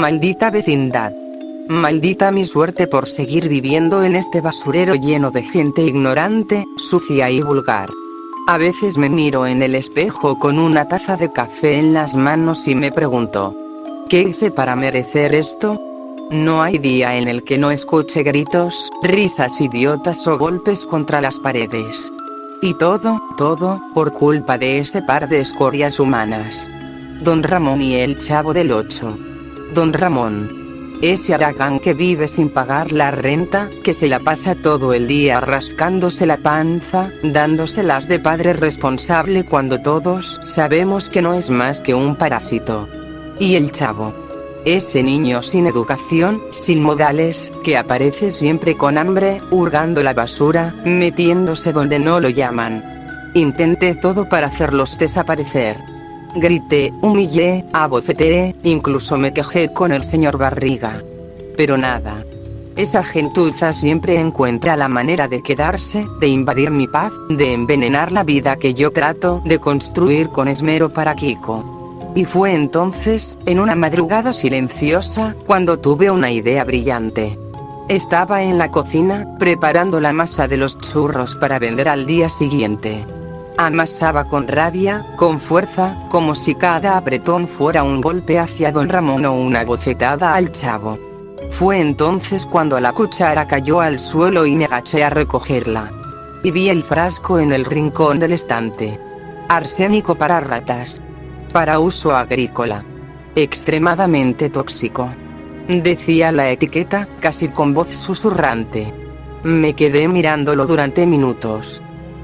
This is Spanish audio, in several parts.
Maldita vecindad. Maldita mi suerte por seguir viviendo en este basurero lleno de gente ignorante, sucia y vulgar. A veces me miro en el espejo con una taza de café en las manos y me pregunto, ¿qué hice para merecer esto? No hay día en el que no escuche gritos, risas idiotas o golpes contra las paredes. Y todo, por culpa de ese par de escorias humanas. Don Ramón y el Chavo del Ocho. Don Ramón. Ese aragán que vive sin pagar la renta, que se la pasa todo el día rascándose la panza, dándoselas de padre responsable cuando todos sabemos que no es más que un parásito. Y el Chavo. Ese niño sin educación, sin modales, que aparece siempre con hambre, hurgando la basura, metiéndose donde no lo llaman. Intenté todo para hacerlos desaparecer. Grité, humillé, abofeteé, incluso me quejé con el señor Barriga. Pero nada. Esa gentuza siempre encuentra la manera de quedarse, de invadir mi paz, de envenenar la vida que yo trato de construir con esmero para Kiko. Y fue entonces, en una madrugada silenciosa, cuando tuve una idea brillante. Estaba en la cocina, preparando la masa de los churros para vender al día siguiente. Amasaba con rabia, con fuerza, como si cada apretón fuera un golpe hacia don Ramón o una bofetada al Chavo. Fue entonces cuando la cuchara cayó al suelo y me agaché a recogerla. Y vi el frasco en el rincón del estante. Arsénico para ratas. Para uso agrícola. Extremadamente tóxico. Decía la etiqueta, casi con voz susurrante. Me quedé mirándolo durante minutos.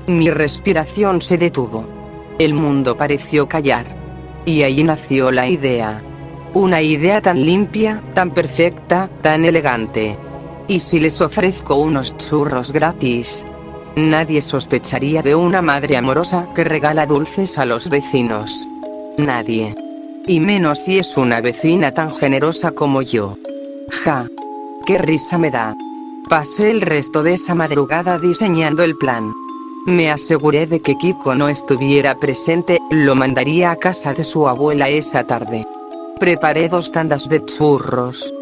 Mi respiración se detuvo. El mundo pareció callar. Y ahí nació la idea. Una idea tan limpia, tan perfecta, tan elegante. ¿Y si les ofrezco unos churros gratis? Nadie sospecharía de una madre amorosa que regala dulces a los vecinos. Nadie. Y menos si es una vecina tan generosa como yo. Ja. Qué risa me da. Pasé el resto de esa madrugada diseñando el plan. Me aseguré de que Kiko no estuviera presente, lo mandaría a casa de su abuela esa tarde. Preparé 2 tandas de churros.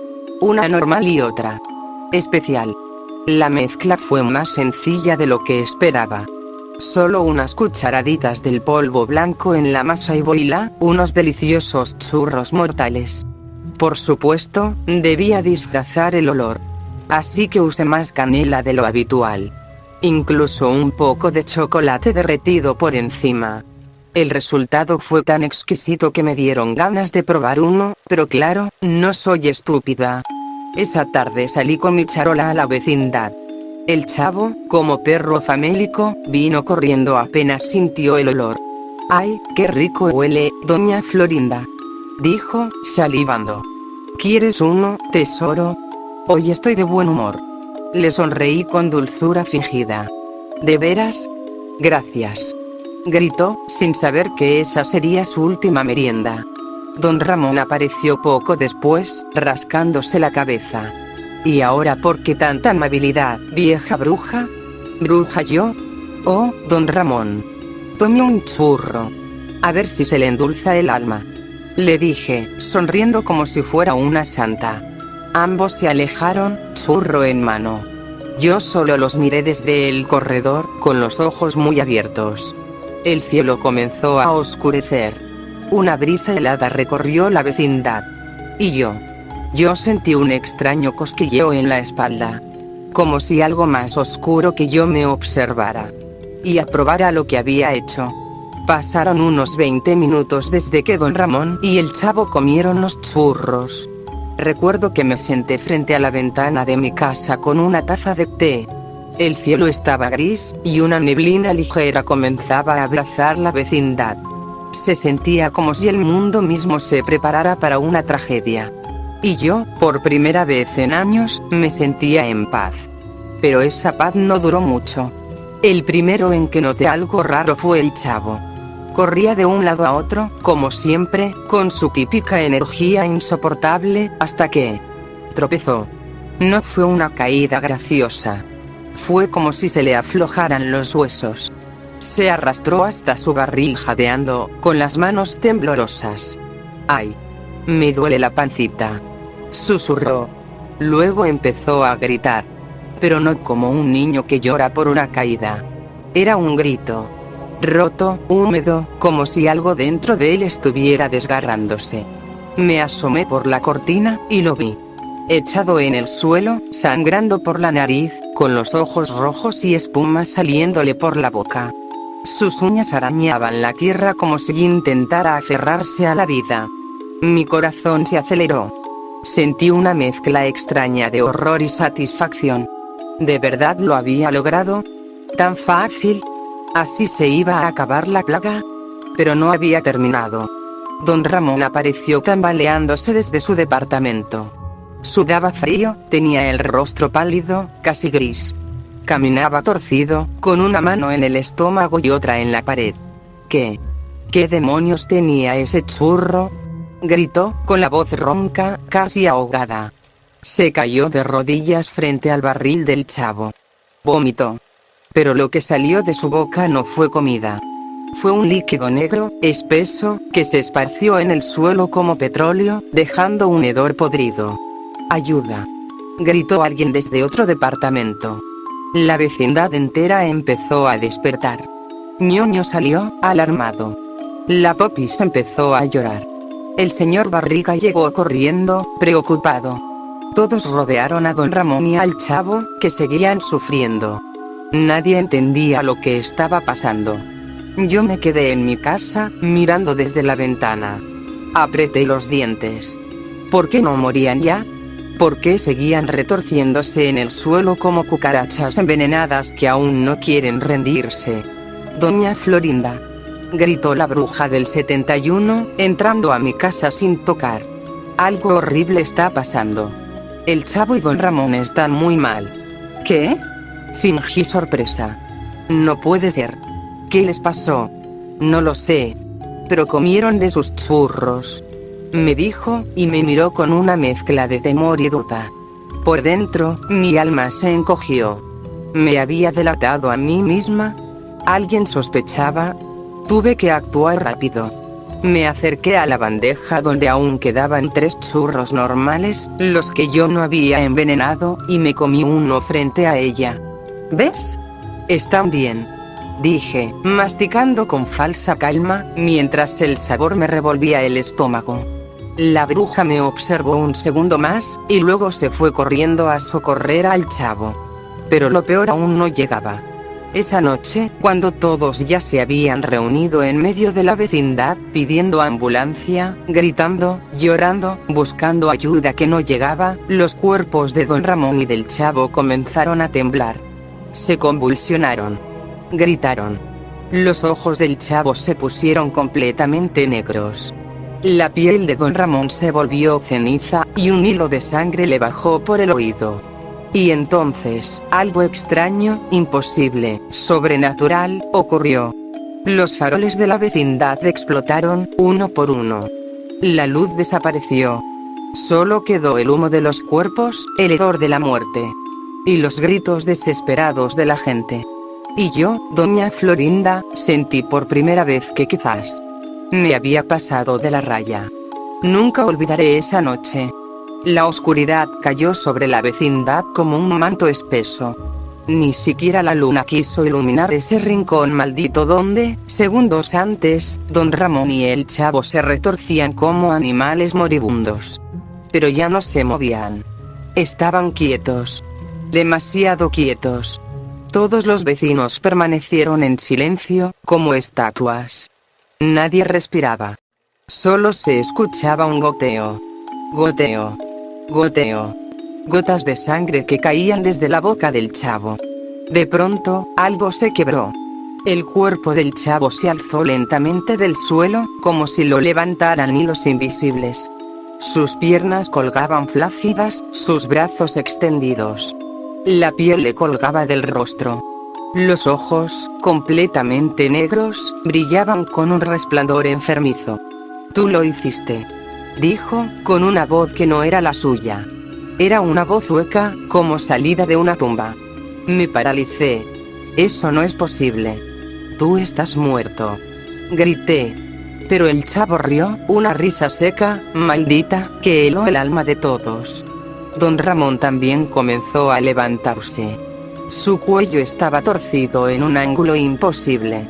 Una normal y otra especial. La mezcla fue más sencilla de lo que esperaba. Solo unas cucharaditas del polvo blanco en la masa y boila, unos deliciosos churros mortales. Por supuesto, debía disfrazar el olor. Así que usé más canela de lo habitual. Incluso un poco de chocolate derretido por encima. El resultado fue tan exquisito que me dieron ganas de probar uno, pero claro, no soy estúpida. Esa tarde salí con mi charola a la vecindad. El Chavo, como perro famélico, vino corriendo apenas sintió el olor. ¡Ay, qué rico huele, doña Florinda!, dijo, salivando. ¿Quieres uno, tesoro? Hoy estoy de buen humor. Le sonreí con dulzura fingida. ¿De veras? Gracias. Gritó, sin saber que esa sería su última merienda. Don Ramón apareció poco después, rascándose la cabeza. ¿Y ahora por qué tanta amabilidad, vieja bruja? ¿Bruja yo? Oh, don Ramón. Tome un churro. A ver si se le endulza el alma. Le dije, sonriendo como si fuera una santa. Ambos se alejaron, churro en mano. Yo solo los miré desde el corredor, con los ojos muy abiertos. El cielo comenzó a oscurecer. Una brisa helada recorrió la vecindad. Y yo sentí un extraño cosquilleo en la espalda. Como si algo más oscuro que yo me observara. Y aprobara lo que había hecho. Pasaron unos 20 minutos desde que don Ramón y el Chavo comieron los churros. Recuerdo que me senté frente a la ventana de mi casa con una taza de té. El cielo estaba gris, y una neblina ligera comenzaba a abrazar la vecindad. Se sentía como si el mundo mismo se preparara para una tragedia. Y yo, por primera vez en años, me sentía en paz. Pero esa paz no duró mucho. El primero en que noté algo raro fue el Chavo. Corría de un lado a otro, como siempre, con su típica energía insoportable, hasta que tropezó. No fue una caída graciosa. Fue como si se le aflojaran los huesos. Se arrastró hasta su barril jadeando, con las manos temblorosas. ¡Ay! Me duele la pancita. susurró. Luego empezó a gritar. Pero no como un niño que llora por una caída. Era un grito roto, húmedo, como si algo dentro de él estuviera desgarrándose. Me asomé por la cortina, y lo vi. Echado en el suelo, sangrando por la nariz, con los ojos rojos y espuma saliéndole por la boca. Sus uñas arañaban la tierra como si intentara aferrarse a la vida. Mi corazón se aceleró. Sentí una mezcla extraña de horror y satisfacción. ¿De verdad lo había logrado? ¿Tan fácil? ¿Así se iba a acabar la plaga? Pero no había terminado. Don Ramón apareció tambaleándose desde su departamento. Sudaba frío, tenía el rostro pálido, casi gris. Caminaba torcido, con una mano en el estómago y otra en la pared. ¿Qué demonios tenía ese churro?, gritó, con la voz ronca, casi ahogada. Se cayó de rodillas frente al barril del chavo. Vomitó. Pero lo que salió de su boca no fue comida. Fue un líquido negro, espeso, que se esparció en el suelo como petróleo, dejando un hedor podrido. «¡Ayuda!», gritó alguien desde otro departamento. La vecindad entera empezó a despertar. Ñoño salió, alarmado. La Popis empezó a llorar. El señor Barriga llegó corriendo, preocupado. Todos rodearon a don Ramón y al chavo, que seguían sufriendo. Nadie entendía lo que estaba pasando. Yo me quedé en mi casa, mirando desde la ventana. Apreté los dientes. ¿Por qué no morían ya? ¿Por qué seguían retorciéndose en el suelo como cucarachas envenenadas que aún no quieren rendirse? Doña Florinda, gritó la bruja del 71, entrando a mi casa sin tocar. Algo horrible está pasando. El chavo y don Ramón están muy mal. ¿Qué? Fingí sorpresa. No puede ser. ¿Qué les pasó? No lo sé. Pero comieron de sus churros, me dijo, y me miró con una mezcla de temor y duda. Por dentro, mi alma se encogió. ¿Me había delatado a mí misma? ¿Alguien sospechaba? Tuve que actuar rápido. Me acerqué a la bandeja donde aún quedaban 3 churros normales, los que yo no había envenenado, y me comí uno frente a ella. ¿Ves? Están bien, dije, masticando con falsa calma, mientras el sabor me revolvía el estómago. La bruja me observó un segundo más, y luego se fue corriendo a socorrer al chavo. Pero lo peor aún no llegaba. Esa noche, cuando todos ya se habían reunido en medio de la vecindad, pidiendo ambulancia, gritando, llorando, buscando ayuda que no llegaba, los cuerpos de don Ramón y del chavo comenzaron a temblar. Se convulsionaron. Gritaron. Los ojos del chavo se pusieron completamente negros. La piel de don Ramón se volvió ceniza, y un hilo de sangre le bajó por el oído. Y entonces, algo extraño, imposible, sobrenatural, ocurrió. Los faroles de la vecindad explotaron, uno por uno. La luz desapareció. Solo quedó el humo de los cuerpos, el hedor de la muerte. Y los gritos desesperados de la gente. Y yo, doña Florinda, sentí por primera vez que quizás me había pasado de la raya. Nunca olvidaré esa noche. La oscuridad cayó sobre la vecindad como un manto espeso. Ni siquiera la luna quiso iluminar ese rincón maldito donde, segundos antes, don Ramón y el chavo se retorcían como animales moribundos. Pero ya no se movían. Estaban quietos. Demasiado quietos. Todos los vecinos permanecieron en silencio, como estatuas. Nadie respiraba. Solo se escuchaba un goteo. Goteo. Goteo. Gotas de sangre que caían desde la boca del chavo. De pronto, algo se quebró. El cuerpo del chavo se alzó lentamente del suelo, como si lo levantaran hilos invisibles. Sus piernas colgaban flácidas, sus brazos extendidos. La piel le colgaba del rostro. Los ojos, completamente negros, brillaban con un resplandor enfermizo. «Tú lo hiciste», dijo, con una voz que no era la suya. Era una voz hueca, como salida de una tumba. Me paralicé. «Eso no es posible. Tú estás muerto», grité. Pero el chavo rió, una risa seca, maldita, que heló el alma de todos. Don Ramón también comenzó a levantarse. Su cuello estaba torcido en un ángulo imposible.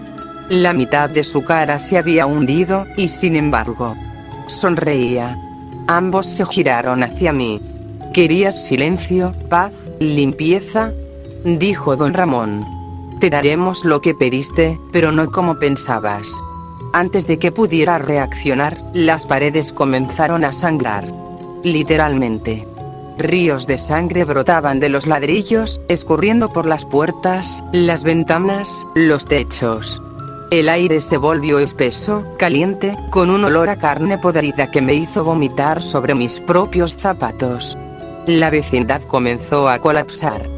La mitad de su cara se había hundido, y sin embargo, sonreía. Ambos se giraron hacia mí. ¿Querías silencio, paz, limpieza?, dijo don Ramón. Te daremos lo que pediste, pero no como pensabas. Antes de que pudiera reaccionar, las paredes comenzaron a sangrar. Literalmente. Ríos de sangre brotaban de los ladrillos, escurriendo por las puertas, las ventanas, los techos. El aire se volvió espeso, caliente, con un olor a carne podrida que me hizo vomitar sobre mis propios zapatos. La vecindad comenzó a colapsar.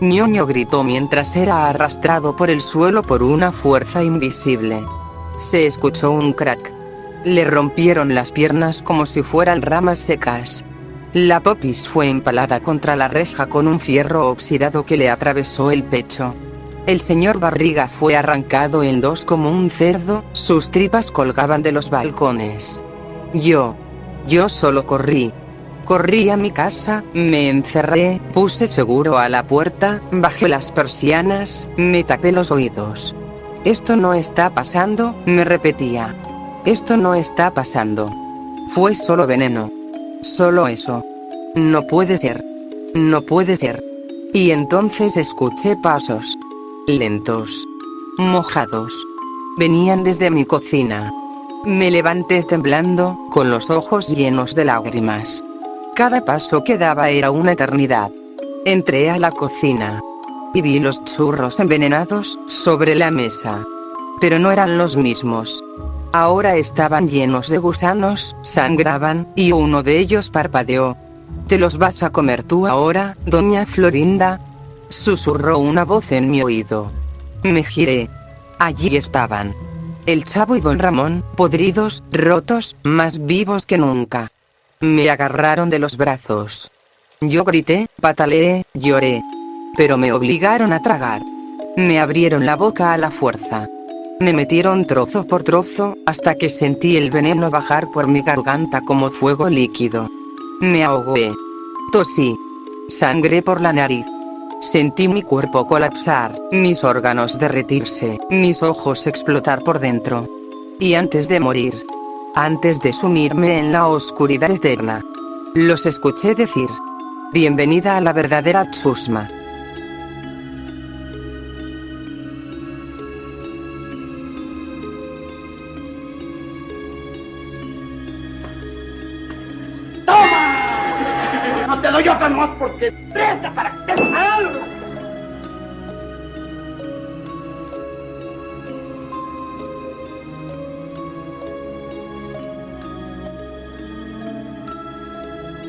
Ñoño gritó mientras era arrastrado por el suelo por una fuerza invisible. Se escuchó un crack. Le rompieron las piernas como si fueran ramas secas. La Popis fue empalada contra la reja con un fierro oxidado que le atravesó el pecho. El señor Barriga fue arrancado en dos como un cerdo, sus tripas colgaban de los balcones. Yo solo corrí. Corrí a mi casa, me encerré, puse seguro a la puerta, bajé las persianas, me tapé los oídos. Esto no está pasando, me repetía. Esto no está pasando. Fue solo veneno. Solo eso. No puede ser. No puede ser. Y entonces escuché pasos. Lentos. Mojados. Venían desde mi cocina. Me levanté temblando, con los ojos llenos de lágrimas. Cada paso que daba era una eternidad. Entré a la cocina. Y vi los churros envenenados, sobre la mesa. Pero no eran los mismos. Ahora estaban llenos de gusanos, sangraban, y uno de ellos parpadeó. ¿Te los vas a comer tú ahora, doña Florinda?, susurró una voz en mi oído. Me giré. Allí estaban. El chavo y don Ramón, podridos, rotos, más vivos que nunca. Me agarraron de los brazos. Yo grité, pataleé, lloré. Pero me obligaron a tragar. Me abrieron la boca a la fuerza. Me metieron trozo por trozo, hasta que sentí el veneno bajar por mi garganta como fuego líquido. Me ahogué. Tosí. Sangré por la nariz. Sentí mi cuerpo colapsar, mis órganos derretirse, mis ojos explotar por dentro. Y antes de morir, antes de sumirme en la oscuridad eterna, los escuché decir: bienvenida a la verdadera chusma. ¡Toma! No te doy otra más porque presta para que te salga.